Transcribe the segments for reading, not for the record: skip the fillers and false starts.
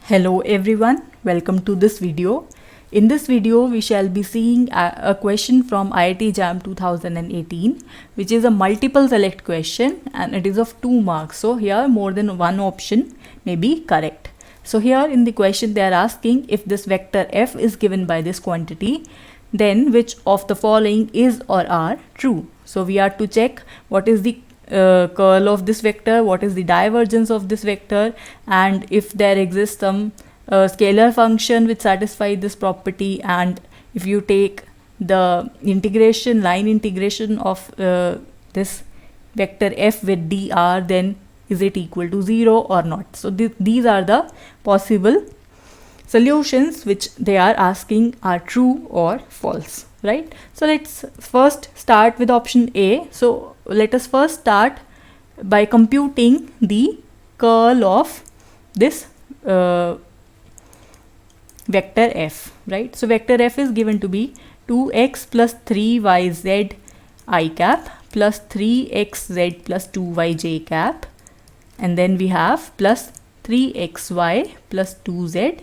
Hello everyone, welcome to this video. In this video, we shall be seeing a question from IIT-JAM 2018, which is a multiple select question and it is of 2 marks. So here more than one option may be correct. So here in the question they are asking if this vector f is given by this quantity, then which of the following is or are true. So we are to check what is the curl of this vector, what is the divergence of this vector, and if there exists some scalar function which satisfies this property, and if you take the integration, line integration of this vector f with dr, then is it equal to 0 or not. So these are the possible solutions which they are asking are true or false, right? So let's first start with option A. So let us first start by computing the curl of this vector f, right? So vector f is given to be 2x plus 3yz I cap plus 3xz plus 2yj cap, and then we have plus 3xy plus 2z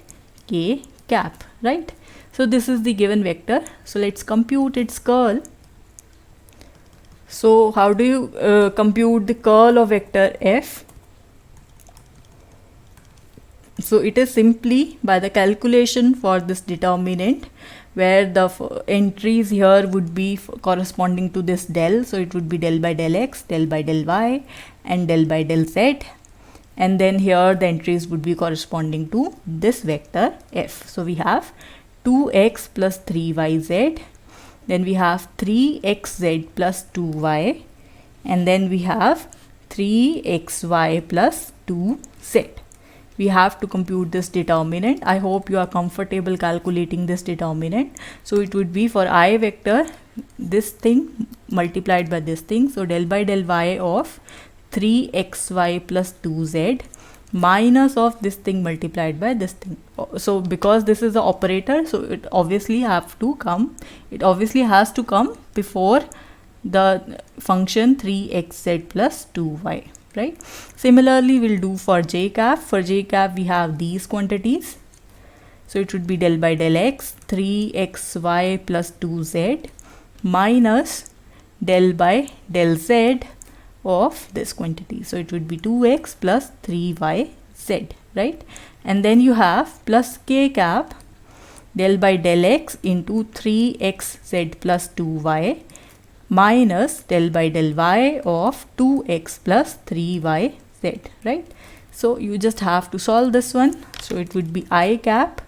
k cap, right? So this is the given vector. So let's compute its curl. So how do you compute the curl of vector f? So it is simply by the calculation for this determinant, where the entries here would be corresponding to this del. So it would be del by del x, del by del y, and del by del z. And then here the entries would be corresponding to this vector f. So we have 2x plus 3yz, then we have 3xz plus 2y, and then we have 3xy plus 2z. We have to compute this determinant. I hope you are comfortable calculating this determinant. So it would be for I vector this thing multiplied by this thing. So del by del y of 3xy plus 2z minus of this thing multiplied by this thing. So because this is the operator, so it obviously has to come before the function 3xz plus 2y, right? Similarly we'll do for j cap. For j cap we have these quantities. So it would be del by del x 3xy plus 2z minus del by del z of this quantity. So it would be 2x plus 3yz, right? And then you have plus k cap del by del x into 3xz plus 2y minus del by del y of 2x plus 3yz, right? So you just have to solve this one. So it would be I cap.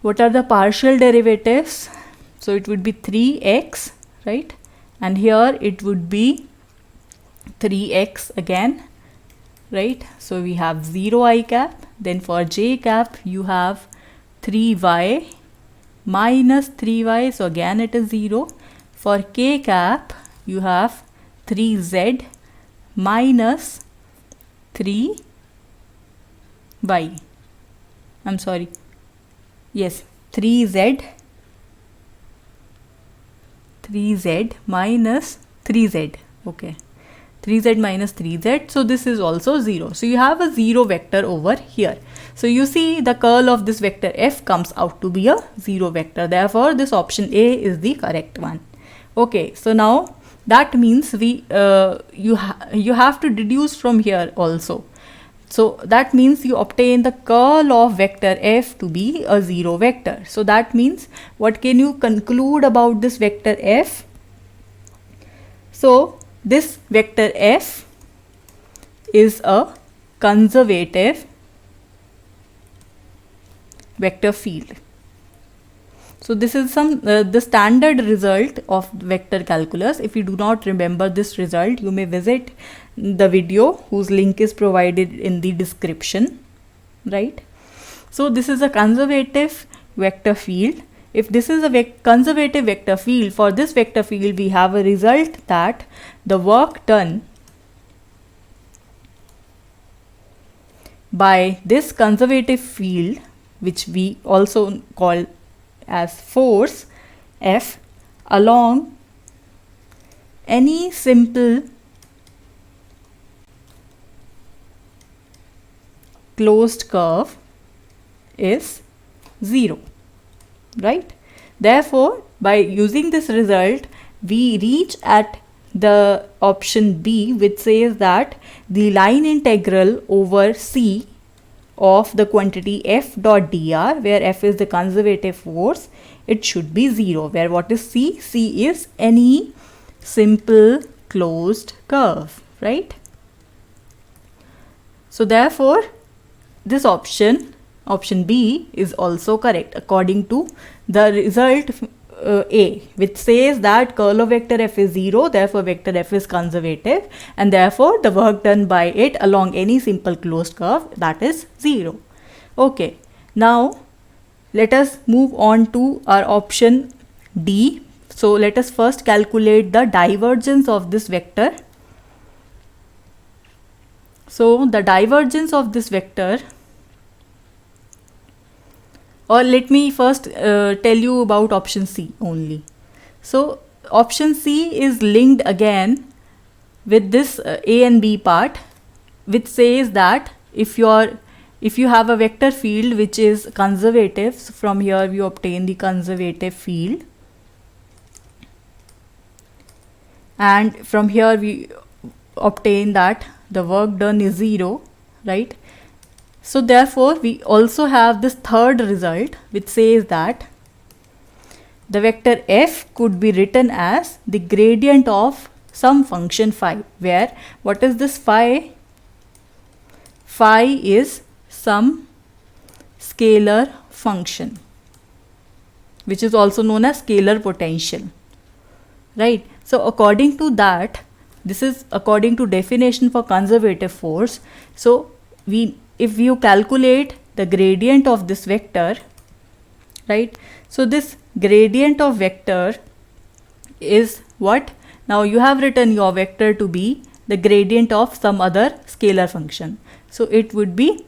What are the partial derivatives? So it would be 3x, right? And here it would be 3x again, right? So we have 0 I cap. Then for j cap you have 3y minus 3y, so again it is 0. For k cap you have 3z minus 3y. I'm sorry. Yes, 3z minus 3z. Okay. 3z minus 3z, so this is also 0. So you have a 0 vector over here. So you see the curl of this vector f comes out to be a 0 vector. Therefore this option A is the correct one. Okay, so now that means you have to deduce from here also. So that means you obtain the curl of vector f to be a 0 vector. So that means what can you conclude about this vector f? So this vector f is a conservative vector field. So this is the standard result of vector calculus. If you do not remember this result, you may visit the video whose link is provided in the description, right? So this is a conservative vector field. If this is a conservative vector field, for this vector field we have a result that the work done by this conservative field, which we also call as force F, along any simple closed curve is 0, right? Therefore, by using this result, we reach at the option B, which says that the line integral over C of the quantity f dot dr, where f is the conservative force, it should be 0, where what is C? C is any simple closed curve, right? So therefore, this option B is also correct according to the result A, which says that curl of vector f is 0, therefore vector f is conservative, and therefore the work done by it along any simple closed curve, that is 0. Okay, now let us move on to our option D. So let us first calculate the divergence of this vector. So the divergence of this vector, or let me first tell you about option C only. So option C is linked again with this A and B part, which says that if you have a vector field which is conservative, so from here we obtain the conservative field, and from here we obtain that the work done is 0, right? So therefore, we also have this third result, which says that the vector f could be written as the gradient of some function phi, where what is this phi? Phi is some scalar function, which is also known as scalar potential, right? So according to that, this is according to definition for conservative force. So if you calculate the gradient of this vector, right? So this gradient of vector is what? Now you have written your vector to be the gradient of some other scalar function. So it would be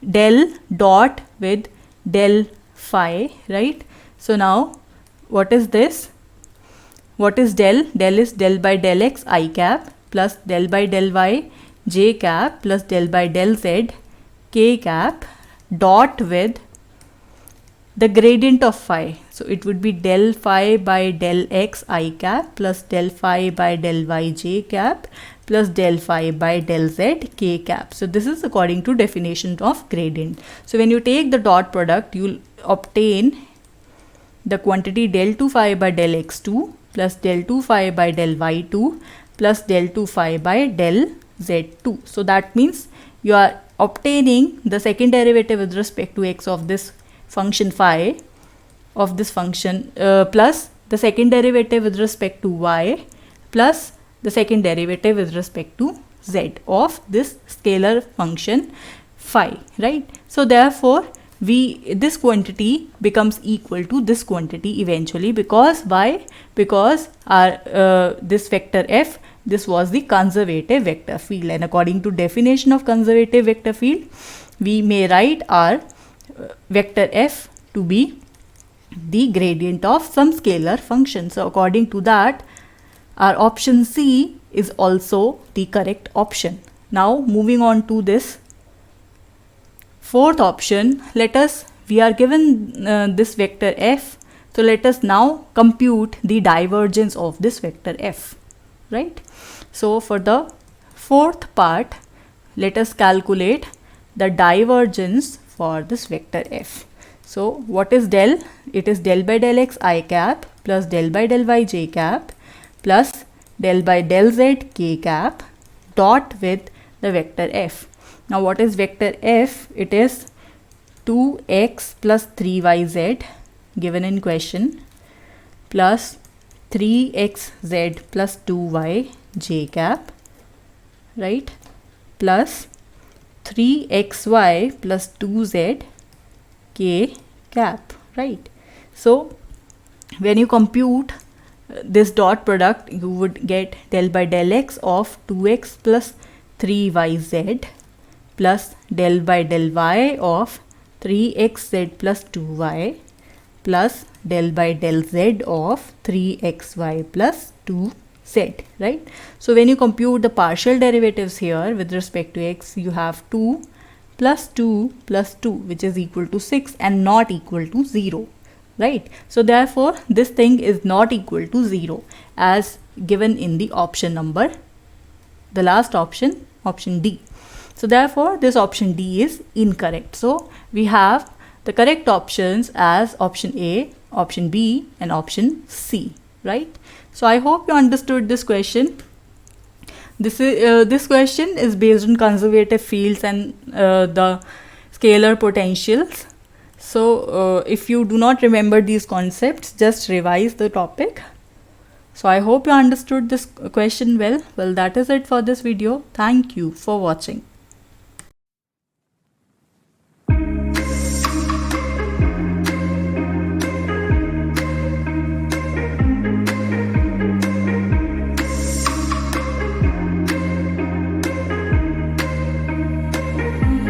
del dot with del phi, right? So now what is this? What is del? Del is del by del x I cap plus del by del y j cap plus del by del z k cap dot with the gradient of phi. So it would be del phi by del x I cap plus del phi by del y j cap plus del phi by del z k cap. So this is according to definition of gradient. So when you take the dot product, you will obtain the quantity del 2 phi by del x2 plus del 2 phi by del y2 plus del 2 phi by del z2. So that means you are obtaining the second derivative with respect to x of this function phi of this function plus the second derivative with respect to y plus the second derivative with respect to z of this scalar function phi, right? So therefore this quantity becomes equal to this quantity eventually, because why? Because our this vector f, this was the conservative vector field, and according to definition of conservative vector field, we may write our vector f to be the gradient of some scalar function. So according to that, our option C is also the correct option. Now moving on to this fourth option, we are given this vector f. So let us now compute the divergence of this vector f, right? So for the fourth part, let us calculate the divergence for this vector f. So what is del? It is del by del x I cap plus del by del y j cap plus del by del z k cap dot with the vector f. Now what is vector f? It is 2x plus 3yz given in question plus 3xz plus 2y j cap, right, plus 3xy plus 2z k cap, right? So when you compute this dot product, you would get del by del x of 2x plus 3yz plus del by del y of 3xz plus 2y plus del by del z of 3xy plus 2z, right? So when you compute the partial derivatives here with respect to x, you have 2 plus 2 plus 2, which is equal to 6 and not equal to 0, right? So therefore this thing is not equal to 0 as given in the option number, the last option, option D. So therefore this option D is incorrect. So we have the correct options as option A, option B and option C, right? So I hope you understood this question. This question is based on conservative fields and the scalar potentials. So if you do not remember these concepts, just revise the topic. So I hope you understood this question well. Well, that is it for this video. Thank you for watching.